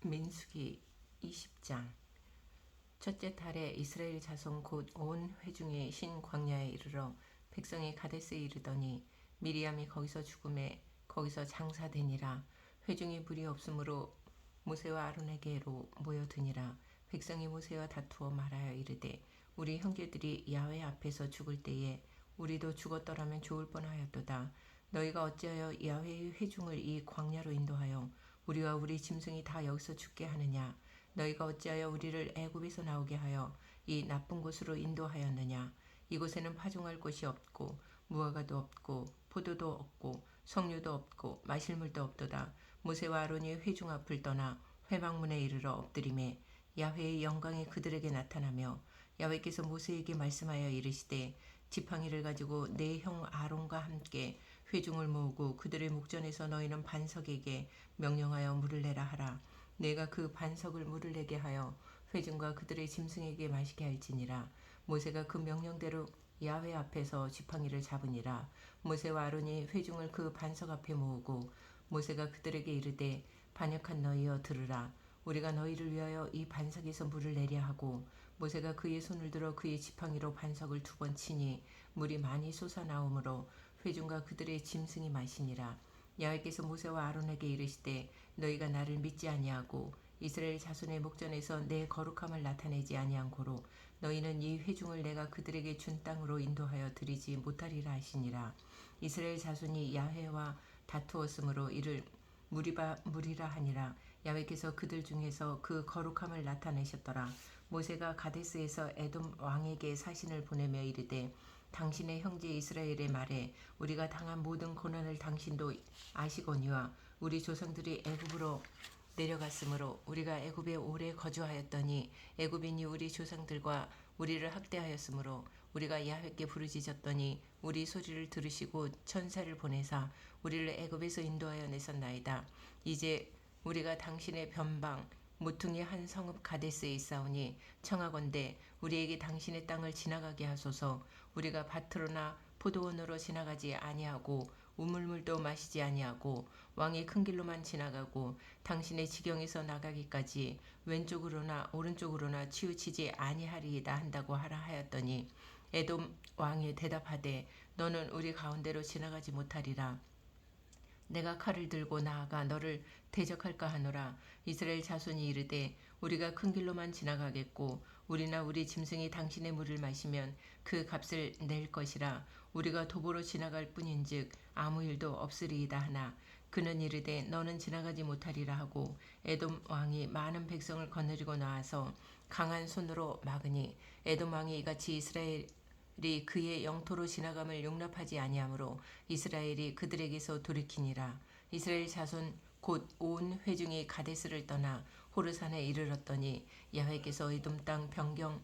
민수기 20장. 첫째 달에 이스라엘 자손 곧 온 회중이 신 광야에 이르러 백성이 가데스에 이르더니 미리암이 거기서 죽음에 거기서 장사되니라. 회중이 물이 없으므로 모세와 아론에게로 모여드니라. 백성이 모세와 다투어 말하여 이르되 우리 형제들이 야훼 앞에서 죽을 때에 우리도 죽었더라면 좋을 뻔하였도다. 너희가 어찌하여 야훼의 회중을 이 광야로 인도하여 우리와 우리 짐승이 다 여기서 죽게 하느냐. 너희가 어찌하여 우리를 애굽에서 나오게 하여 이 나쁜 곳으로 인도하였느냐. 이곳에는 파종할 곳이 없고 무화과도 없고 포도도 없고 석류도 없고 마실 물도 없도다. 모세와 아론이 회중 앞을 떠나 회막문에 이르러 엎드리매 야훼의 영광이 그들에게 나타나며 야훼께서 모세에게 말씀하여 이르시되 지팡이를 가지고 내 형 아론과 함께 회중을 모으고 그들의 목전에서 너희는 반석에게 명령하여 물을 내라 하라. 내가 그 반석을 물을 내게 하여 회중과 그들의 짐승에게 마시게 할지니라. 모세가 그 명령대로 야훼 앞에서 지팡이를 잡으니라. 모세와 아론이 회중을 그 반석 앞에 모으고 모세가 그들에게 이르되 반역한 너희여 들으라. 우리가 너희를 위하여 이 반석에서 물을 내려 하고 모세가 그의 손을 들어 그의 지팡이로 반석을 2번 치니 물이 많이 솟아나오므로 회중과 그들의 짐승이 마시니라. 야훼께서 모세와 아론에게 이르시되 너희가 나를 믿지 아니하고 이스라엘 자손의 목전에서 내 거룩함을 나타내지 아니한 고로 너희는 이 회중을 내가 그들에게 준 땅으로 인도하여 드리지 못하리라 하시니라. 이스라엘 자손이 야훼와 다투었으므로 이를 무리라 하니라. 야훼께서 그들 중에서 그 거룩함을 나타내셨더라. 모세가 가데스에서 에돔 왕에게 사신을 보내며 이르되 당신의 형제 이스라엘의 말에 우리가 당한 모든 고난을 당신도 아시거니와 우리 조상들이 애굽으로 내려갔으므로 우리가 애굽에 오래 거주하였더니 애굽인이 우리 조상들과 우리를 학대하였으므로 우리가 야훼께 부르짖었더니 우리 소리를 들으시고 천사를 보내사 우리를 애굽에서 인도하여 내셨나이다. 이제 우리가 당신의 변방 모퉁이 한 성읍 가데스에 있사오니 청하건대 우리에게 당신의 땅을 지나가게 하소서. 우리가 밭으로나 포도원으로 지나가지 아니하고 우물물도 마시지 아니하고 왕이 큰 길로만 지나가고 당신의 지경에서 나가기까지 왼쪽으로나 오른쪽으로나 치우치지 아니하리이다 한다고 하라 하였더니 에돔 왕이 대답하되 너는 우리 가운데로 지나가지 못하리라. 내가 칼을 들고 나아가 너를 대적할까 하노라. 이스라엘 자손이 이르되 우리가 큰 길로만 지나가겠고 우리나 우리 짐승이 당신의 물을 마시면 그 값을 낼 것이라. 우리가 도보로 지나갈 뿐인즉 아무 일도 없으리이다 하나 그는 이르되 너는 지나가지 못하리라 하고 에돔 왕이 많은 백성을 거느리고 나와서 강한 손으로 막으니 에돔 왕이 이같이 이스라엘이 그의 영토로 지나감을 용납하지 아니하므로 이스라엘이 그들에게서 돌이키니라. 이스라엘 자손 곧 온 회중이 가데스를 떠나 호르산에 이르렀더니 야훼께서 에돔 땅 변경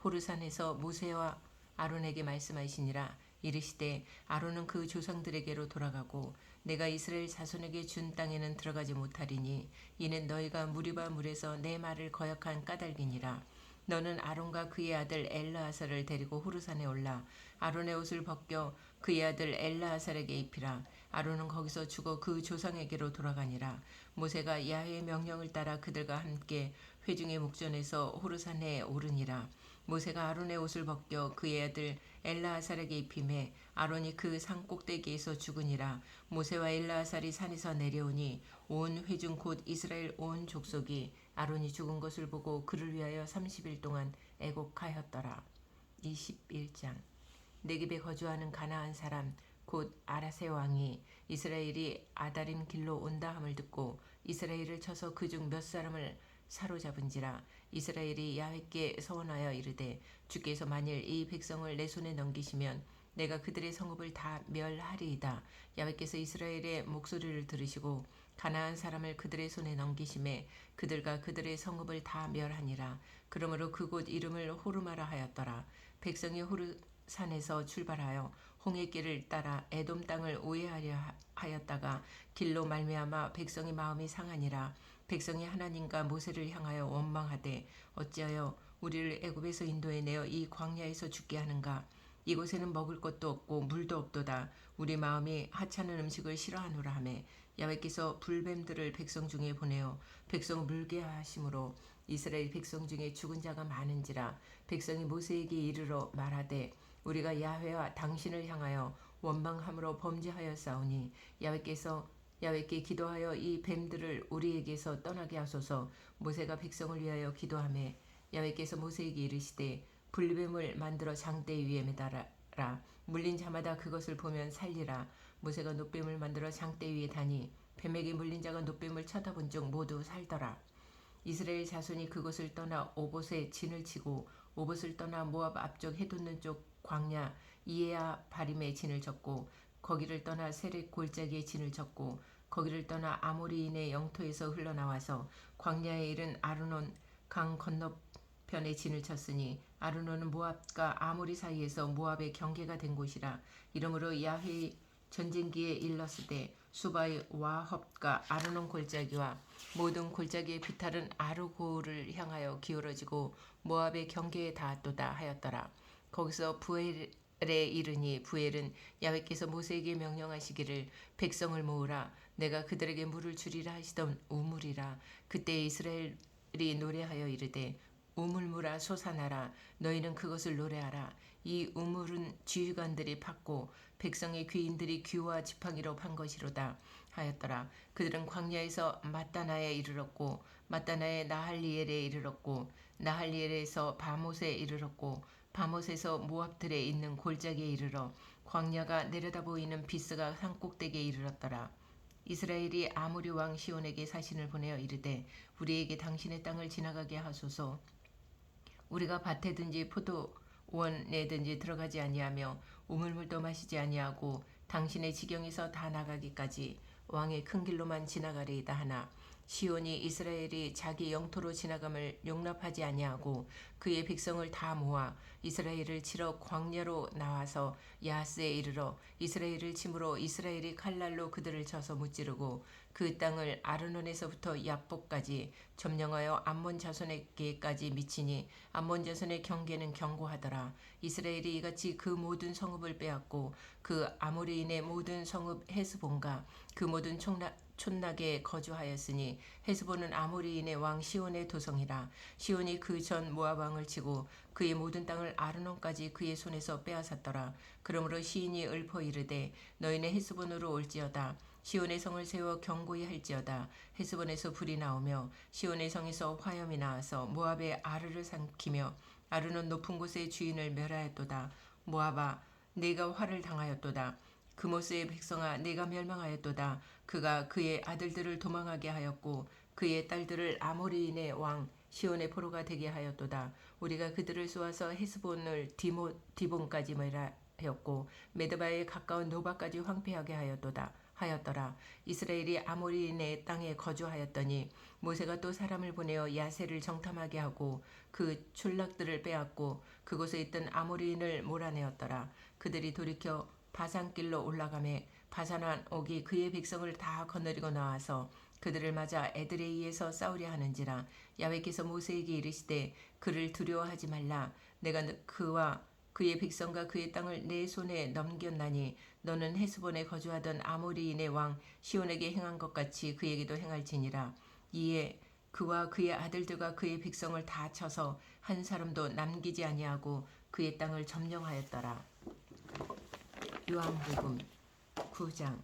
호르산에서 모세와 아론에게 말씀하시니라. 이르시되 아론은 그 조상들에게로 돌아가고 내가 이스라엘 자손에게 준 땅에는 들어가지 못하리니 이는 너희가 무리바 물에서 내 말을 거역한 까닭이니라. 너는 아론과 그의 아들 엘르아살을 데리고 호르산에 올라 아론의 옷을 벗겨 그의 아들 엘르아살에게 입히라. 아론은 거기서 죽어 그 조상에게로 돌아가니라. 모세가 야훼의 명령을 따라 그들과 함께 회중의 목전에서 호르산에 오르니라. 모세가 아론의 옷을 벗겨 그의 아들 엘르아살에게 입히매 아론이 그 산 꼭대기에서 죽으니라. 모세와 엘르아살이 산에서 내려오니 온 회중 곧 이스라엘 온 족속이 아론이 죽은 것을 보고 그를 위하여 30일 동안 애곡하였더라. 21장. 네겝에 거주하는 가나안 사람 곧 아라세 왕이 이스라엘이 아다림 길로 온다 함을 듣고 이스라엘을 쳐서 그중 몇 사람을 사로잡은지라. 이스라엘이 야훼께 서원하여 이르되 주께서 만일 이 백성을 내 손에 넘기시면 내가 그들의 성읍을 다 멸하리이다. 야훼께서 이스라엘의 목소리를 들으시고 가나안 사람을 그들의 손에 넘기심에 그들과 그들의 성읍을 다 멸하니라. 그러므로 그곳 이름을 호르마라 하였더라. 백성이 호르산에서 출발하여 홍해길을 따라 에돔 땅을 우회하려 하였다가 길로 말미암아 백성의 마음이 상하니라. 백성이 하나님과 모세를 향하여 원망하되 어찌하여 우리를 애굽에서 인도해 내어 이 광야에서 죽게 하는가. 이곳에는 먹을 것도 없고 물도 없도다. 우리 마음이 하찮은 음식을 싫어하노라 하매 야훼께서 불뱀들을 백성 중에 보내어 백성을 물게 하심으로 이스라엘 백성 중에 죽은 자가 많은지라. 백성이 모세에게 이르러 말하되 우리가 야훼와 당신을 향하여 원망함으로 범죄하였사오니 야훼께 기도하여 이 뱀들을 우리에게서 떠나게 하소서. 모세가 백성을 위하여 기도하매 야훼께서 모세에게 이르시되 불뱀을 만들어 장대 위에 매달아라. 물린 자마다 그것을 보면 살리라. 모세가 놋뱀을 만들어 장대 위에 다니 뱀에게 물린 자가 놋뱀을 쳐다본 즉 모두 살더라. 이스라엘 자손이 그곳을 떠나 오봇에 진을 치고 오봇을 떠나 모압 앞쪽 해돋는 쪽 광야 이에야 바림에 진을 쳤고 거기를 떠나 세렉 골짜기에 진을 쳤고 거기를 떠나 아모리인의 영토에서 흘러나와서 광야에 이른 아르논 강 건너편에 진을 쳤으니 아르논은 모압과 아모리 사이에서 모압의 경계가 된 곳이라. 이러므로 야훼의 전쟁기에 일렀으되 수바의 와헙과 아르논 골짜기와 모든 골짜기의 비탈은 아르고를 향하여 기울어지고 모압의 경계에 닿았도다 하였더라. 거기서 부엘에 이르니 부엘은 야훼께서 모세에게 명령하시기를 백성을 모으라 내가 그들에게 물을 주리라 하시던 우물이라. 그때 이스라엘이 노래하여 이르되 우물물아 솟아나라 너희는 그것을 노래하라. 이 우물은 지휘관들이 팠고 백성의 귀인들이 귀와 지팡이로 판 것이로다 하였더라. 그들은 광야에서 마따나에 이르렀고 마따나에 나할리엘에 이르렀고 나할리엘에서 바못에 이르렀고 바못에서 모압들에 있는 골짜기에 이르러 광야가 내려다 보이는 비스가 산꼭대기에 이르렀더라. 이스라엘이 아모리 왕 시온에게 사신을 보내어 이르되 우리에게 당신의 땅을 지나가게 하소서. 우리가 밭에든지 포도원에든지 들어가지 아니하며 우물물도 마시지 아니하고 당신의 지경에서 다 나가기까지 왕의 큰 길로만 지나가리이다 하나 시온이 이스라엘이 자기 영토로 지나감을 용납하지 아니하고 그의 백성을 다 모아 이스라엘을 치러 광야로 나와서 야하스에 이르러 이스라엘을 침으로 이스라엘이 칼날로 그들을 쳐서 무찌르고 그 땅을 아르논에서부터 야복까지 점령하여 암몬 자손에게까지 미치니 암몬 자손의 경계는 견고하더라. 이스라엘이 이같이 그 모든 성읍을 빼앗고 그 아모리인의 모든 성읍 헤스본과 그 모든 촌락에 거주하였으니 헤스본은 아모리인의 왕 시온의 도성이라. 시온이 그 전 모압 왕을 치고 그의 모든 땅을 아르논까지 그의 손에서 빼앗았더라. 그러므로 시인이 읊어 이르되 너희는 헤스본으로 올지어다. 시온의 성을 세워 견고히 할지어다. 헤스본에서 불이 나오며 시온의 성에서 화염이 나와서 모압의 아르를 삼키며 아르논 높은 곳의 주인을 멸하였도다. 모압아 내가 화를 당하였도다. 그모스의 백성아 내가 멸망하였도다. 그가 그의 아들들을 도망하게 하였고 그의 딸들을 아모리인의 왕 시온의 포로가 되게 하였도다. 우리가 그들을 쏘아서 헤스본을 디본까지 멸하였고 메드바에 가까운 노바까지 황폐하게 하였더라. 이스라엘이 아모리인의 땅에 거주하였더니 모세가 또 사람을 보내어 야세를 정탐하게 하고 그 촌락들을 빼앗고 그곳에 있던 아모리인을 몰아내었더라. 그들이 돌이켜 바산길로 올라가매 바산왕 옥이 그의 백성을 다 거느리고 나와서 그들을 맞아 에드레이에서 싸우려 하는지라. 야훼께서 모세에게 이르시되 그를 두려워하지 말라. 내가 그와 그의 백성과 그의 땅을 내 손에 넘겼나니 너는 헤스본에 거주하던 아모리인의 왕 시온에게 행한 것 같이 그에게도 행할지니라. 이에 그와 그의 아들들과 그의 백성을 다 쳐서 한 사람도 남기지 아니하고 그의 땅을 점령하였더라. 요한복음 9장.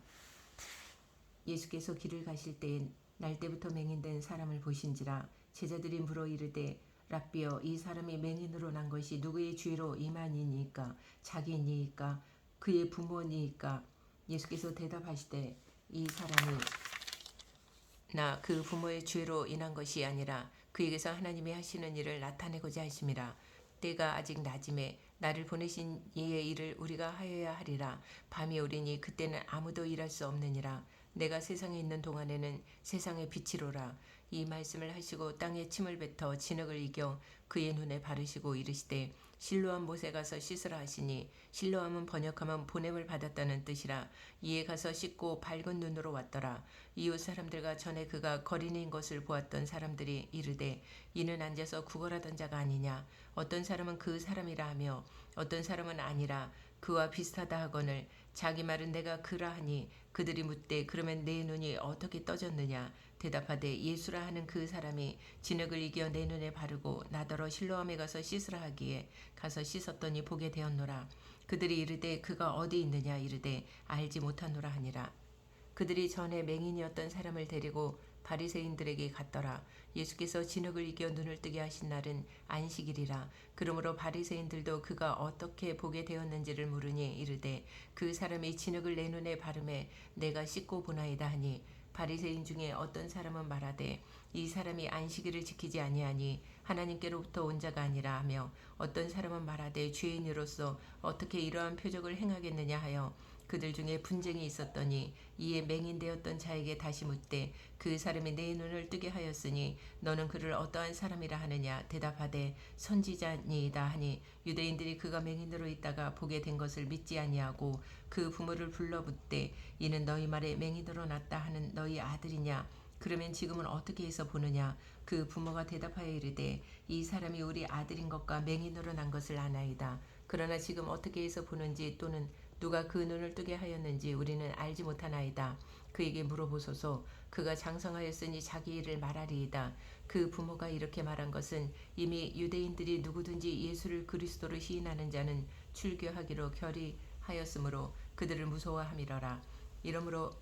예수께서 길을 가실 때에 날때부터 맹인된 사람을 보신지라. 제자들이 물어 이르되 랍비여 이 사람이 맹인으로 난 것이 누구의 죄로 임한이니까 자기니까 그의 부모니까. 예수께서 대답하시되 이 사람이 나 그 부모의 죄로 인한 것이 아니라 그에게서 하나님이 하시는 일을 나타내고자 하심이라. 때가 아직 낮음에 나를 보내신 이의 일을 우리가 하여야 하리라. 밤이 오리니 그때는 아무도 일할 수 없느니라. 내가 세상에 있는 동안에는 세상의 빛이로라. 이 말씀을 하시고 땅에 침을 뱉어 진흙을 이겨 그의 눈에 바르시고 이르시되 실로암 못에 가서 씻으라 하시니 실로암은 번역하면 보냄을 받았다는 뜻이라. 이에 가서 씻고 밝은 눈으로 왔더라. 이웃 사람들과 전에 그가 거린인 것을 보았던 사람들이 이르되 이는 앉아서 구걸하던 자가 아니냐. 어떤 사람은 그 사람이라 하며 어떤 사람은 아니라 그와 비슷하다 하거늘 자기 말은 내가 그라 하니 그들이 묻되 그러면 내 눈이 어떻게 떠졌느냐. 대답하되 예수라 하는 그 사람이 진흙을 이겨 내 눈에 바르고 나더러 실로암에 가서 씻으라 하기에 가서 씻었더니 보게 되었노라. 그들이 이르되 그가 어디 있느냐 이르되 알지 못하노라 하니라. 그들이 전에 맹인이었던 사람을 데리고 바리새인들에게 갔더라. 예수께서 진흙을 이겨 눈을 뜨게 하신 날은 안식일이라. 그러므로 바리새인들도 그가 어떻게 보게 되었는지를 물으니 이르되 그 사람이 진흙을 내 눈에 바르매 내가 씻고 보나이다 하니, 바리새인 중에 어떤 사람은 말하되 이 사람이 안식일을 지키지 아니하니 하나님께로부터 온 자가 아니라 하며, 어떤 사람은 말하되 죄인으로서 어떻게 이러한 표적을 행하겠느냐 하여 그들 중에 분쟁이 있었더니, 이에 맹인되었던 자에게 다시 묻되 그 사람이 내 눈을 뜨게 하였으니 너는 그를 어떠한 사람이라 하느냐. 대답하되 선지자니이다 하니, 유대인들이 그가 맹인으로 있다가 보게 된 것을 믿지 아니하고 그 부모를 불러 묻되 이는 너희 말에 맹인으로 났다 하는 너희 아들이냐. 그러면 지금은 어떻게 해서 보느냐. 그 부모가 대답하여 이르되 이 사람이 우리 아들인 것과 맹인으로 난 것을 아나이다. 그러나 지금 어떻게 해서 보는지 또는 누가 그 눈을 뜨게 하였는지 우리는 알지 못하나이다. 그에게 물어보소서. 그가 장성하였으니 자기 일을 말하리이다. 그 부모가 이렇게 말한 것은 이미 유대인들이 누구든지 예수를 그리스도로 시인하는 자는 출교하기로 결의하였으므로 그들을 무서워함이러라. 이러므로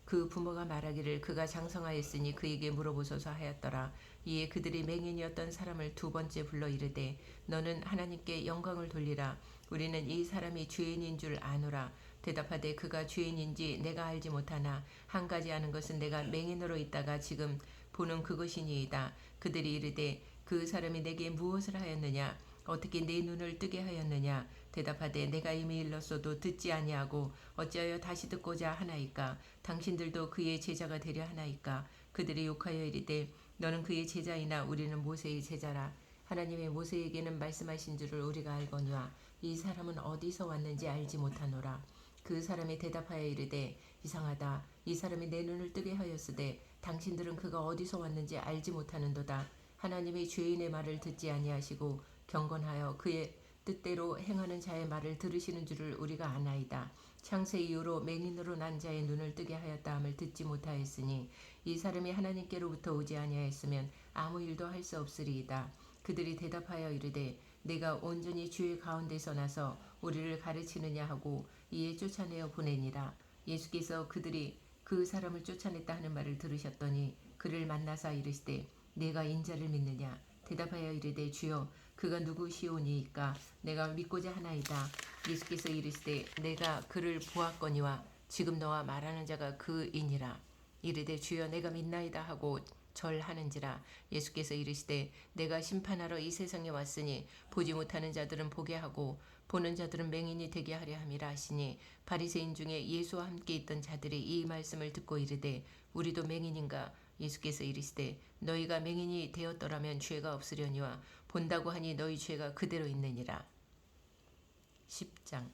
그 부모가 말하기를 그가 장성하였으니 그에게 물어보소서 하였더라. 이에 그들이 맹인이었던 사람을 두 번째 불러 이르되 너는 하나님께 영광을 돌리라. 우리는 이 사람이 죄인인 줄 아노라. 대답하되 그가 죄인인지 내가 알지 못하나 한 가지 아는 것은 내가 맹인으로 있다가 지금 보는 그것이니이다. 그들이 이르되 그 사람이 내게 무엇을 하였느냐. 어떻게 내 눈을 뜨게 하였느냐. 대답하되 내가 이미 일렀어도 듣지 아니하고 어찌하여 다시 듣고자 하나이까. 당신들도 그의 제자가 되려 하나이까. 그들이 욕하여 이르되 너는 그의 제자이나 우리는 모세의 제자라. 하나님의 모세에게는 말씀하신 줄을 우리가 알거니와 이 사람은 어디서 왔는지 알지 못하노라. 그 사람이 대답하여 이르되 이상하다. 이 사람이 내 눈을 뜨게 하였으되 당신들은 그가 어디서 왔는지 알지 못하는도다. 하나님의 죄인의 말을 듣지 아니하시고 경건하여 그의 뜻대로 행하는 자의 말을 들으시는 줄을 우리가 아나이다. 창세 이후로 맹인으로 난 자의 눈을 뜨게 하였다 함을 듣지 못하였으니 이 사람이 하나님께로부터 오지 아니하였으면 아무 일도 할 수 없으리이다. 그들이 대답하여 이르되 내가 온전히 주의 가운데서 나서 우리를 가르치느냐 하고 이에 쫓아내어 보내니라. 예수께서 그들이 그 사람을 쫓아냈다 하는 말을 들으셨더니 그를 만나사 이르시되 내가 인자를 믿느냐. 대답하여 이르되 주여 그가 누구시오니이까. 내가 믿고자 하나이다. 예수께서 이르시되 내가 그를 보았거니와 지금 너와 말하는 자가 그이니라. 이르되 주여 내가 믿나이다 하고 절하는지라. 예수께서 이르시되 내가 심판하러 이 세상에 왔으니 보지 못하는 자들은 보게 하고 보는 자들은 맹인이 되게 하려 함이라 하시니, 바리새인 중에 예수와 함께 있던 자들이 이 말씀을 듣고 이르되 우리도 맹인인가. 예수께서 이르시되 너희가 맹인이 되었더라면 죄가 없으려니와 본다고 하니 너희 죄가 그대로 있느니라. 10장.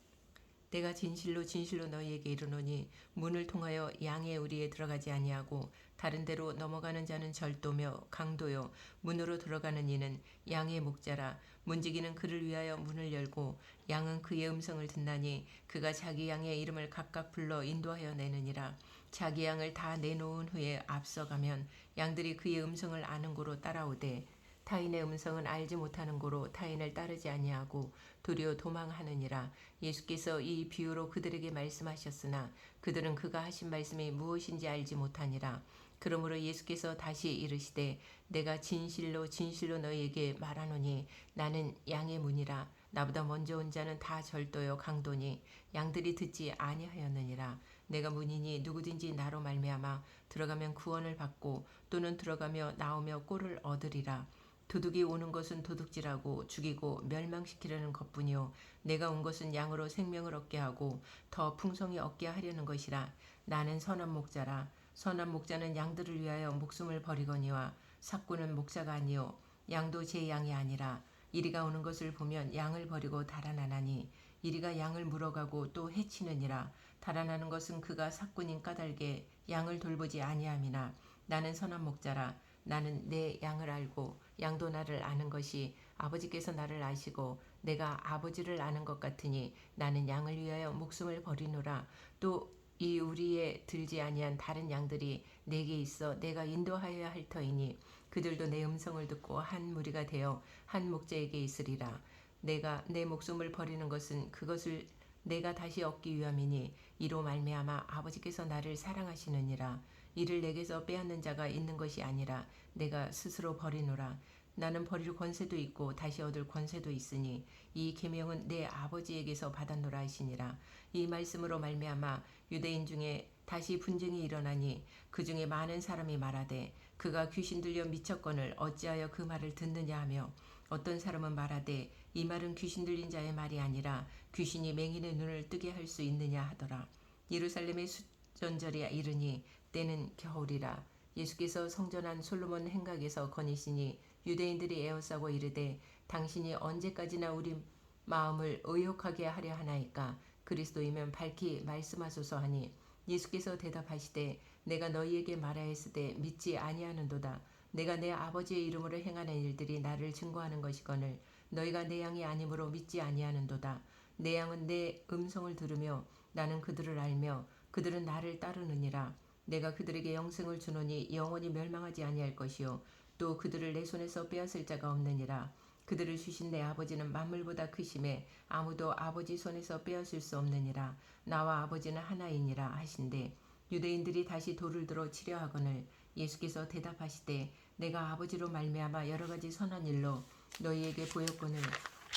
내가 진실로 진실로 너희에게 이르노니 문을 통하여 양의 우리에 들어가지 아니하고 다른 데로 넘어가는 자는 절도며 강도요 문으로 들어가는 이는 양의 목자라. 문지기는 그를 위하여 문을 열고 양은 그의 음성을 듣나니 그가 자기 양의 이름을 각각 불러 인도하여 내느니라. 자기 양을 다 내놓은 후에 앞서가면 양들이 그의 음성을 아는 고로 따라오되 타인의 음성은 알지 못하는 고로 타인을 따르지 아니하고 도리어 도망하느니라. 예수께서 이 비유로 그들에게 말씀하셨으나 그들은 그가 하신 말씀이 무엇인지 알지 못하니라. 그러므로 예수께서 다시 이르시되 내가 진실로 진실로 너희에게 말하노니 나는 양의 문이라. 나보다 먼저 온 자는 다 절도요 강도니 양들이 듣지 아니하였느니라. 내가 문이니 누구든지 나로 말미암아 들어가면 구원을 받고 또는 들어가며 나오며 꼴을 얻으리라. 도둑이 오는 것은 도둑질하고 죽이고 멸망시키려는 것뿐이요 내가 온 것은 양으로 생명을 얻게 하고 더 풍성히 얻게 하려는 것이라. 나는 선한 목자라. 선한 목자는 양들을 위하여 목숨을 버리거니와 삭구는 목자가 아니요 양도 제 양이 아니라. 이리가 오는 것을 보면 양을 버리고 달아나나니 이리가 양을 물어가고 또 해치느니라. 달아나는 것은 그가 삭군인 까닭에 양을 돌보지 아니함이나. 나는 선한 목자라. 나는 내 양을 알고 양도 나를 아는 것이 아버지께서 나를 아시고 내가 아버지를 아는 것 같으니 나는 양을 위하여 목숨을 버리노라. 또 이 우리에 들지 아니한 다른 양들이 내게 있어 내가 인도하여야 할 터이니 그들도 내 음성을 듣고 한 무리가 되어 한 목자에게 있으리라. 내가 내 목숨을 버리는 것은 그것을 내가 다시 얻기 위함이니 이로 말미암아 아버지께서 나를 사랑하시느니라. 이를 내게서 빼앗는 자가 있는 것이 아니라 내가 스스로 버리노라. 나는 버릴 권세도 있고 다시 얻을 권세도 있으니 이 계명은 내 아버지에게서 받았노라 하시니라. 이 말씀으로 말미암아 유대인 중에 다시 분쟁이 일어나니 그 중에 많은 사람이 말하되 그가 귀신 들려 미쳤거늘 어찌하여 그 말을 듣느냐 하며 어떤 사람은 말하되 이 말은 귀신 들린 자의 말이 아니라 귀신이 맹인의 눈을 뜨게 할 수 있느냐 하더라. 예루살렘의 수전절이 이르니 때는 겨울이라. 예수께서 성전 안 솔로몬 행각에서 거니시니 유대인들이 에워싸고 이르되 당신이 언제까지나 우리 마음을 의혹하게 하려 하나이까. 그리스도이면 밝히 말씀하소서 하니 예수께서 대답하시되 내가 너희에게 말하였으되 믿지 아니하는도다. 내가 내 아버지의 이름으로 행하는 일들이 나를 증거하는 것이거늘 너희가 내 양이 아니므로 믿지 아니하는도다. 내 양은 내 음성을 들으며 나는 그들을 알며 그들은 나를 따르느니라. 내가 그들에게 영생을 주노니 영원히 멸망하지 아니할 것이요 또 그들을 내 손에서 빼앗을 자가 없느니라. 그들을 주신 내 아버지는 만물보다 크심에 아무도 아버지 손에서 빼앗을 수 없느니라. 나와 아버지는 하나이니라 하신대 유대인들이 다시 돌을 들어 치려 하거늘 예수께서 대답하시되 내가 아버지로 말미암아 여러 가지 선한 일로 너희에게 보였거늘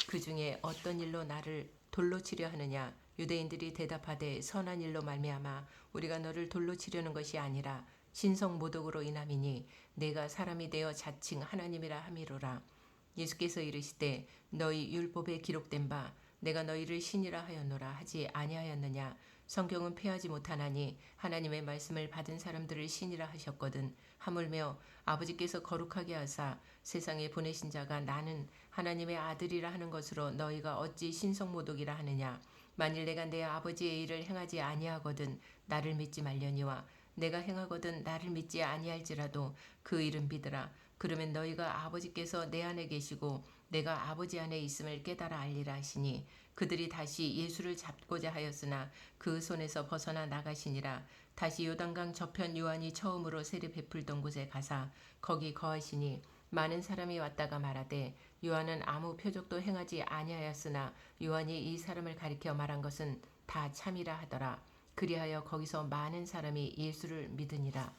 그 중에 어떤 일로 나를 돌로 치려 하느냐. 유대인들이 대답하되 선한 일로 말미암아 우리가 너를 돌로 치려는 것이 아니라 신성 모독으로 인함이니 내가 사람이 되어 자칭 하나님이라 함이로라. 예수께서 이르시되 너희 율법에 기록된 바 내가 너희를 신이라 하였노라 하지 아니하였느냐. 성경은 폐하지 못하나니 하나님의 말씀을 받은 사람들을 신이라 하셨거든. 하물며 아버지께서 거룩하게 하사 세상에 보내신 자가 나는 하나님의 아들이라 하는 것으로 너희가 어찌 신성모독이라 하느냐. 만일 내가 내 아버지의 일을 행하지 아니하거든 나를 믿지 말려니와 내가 행하거든 나를 믿지 아니할지라도 그 일은 믿으라. 그러면 너희가 아버지께서 내 안에 계시고 내가 아버지 안에 있음을 깨달아 알리라 하시니 그들이 다시 예수를 잡고자 하였으나 그 손에서 벗어나 나가시니라. 다시 요단강 저편 요한이 처음으로 세례 베풀던 곳에 가사 거기 거하시니 많은 사람이 왔다가 말하되 요한은 아무 표적도 행하지 아니하였으나 요한이 이 사람을 가리켜 말한 것은 다 참이라 하더라. 그리하여 거기서 많은 사람이 예수를 믿으니라.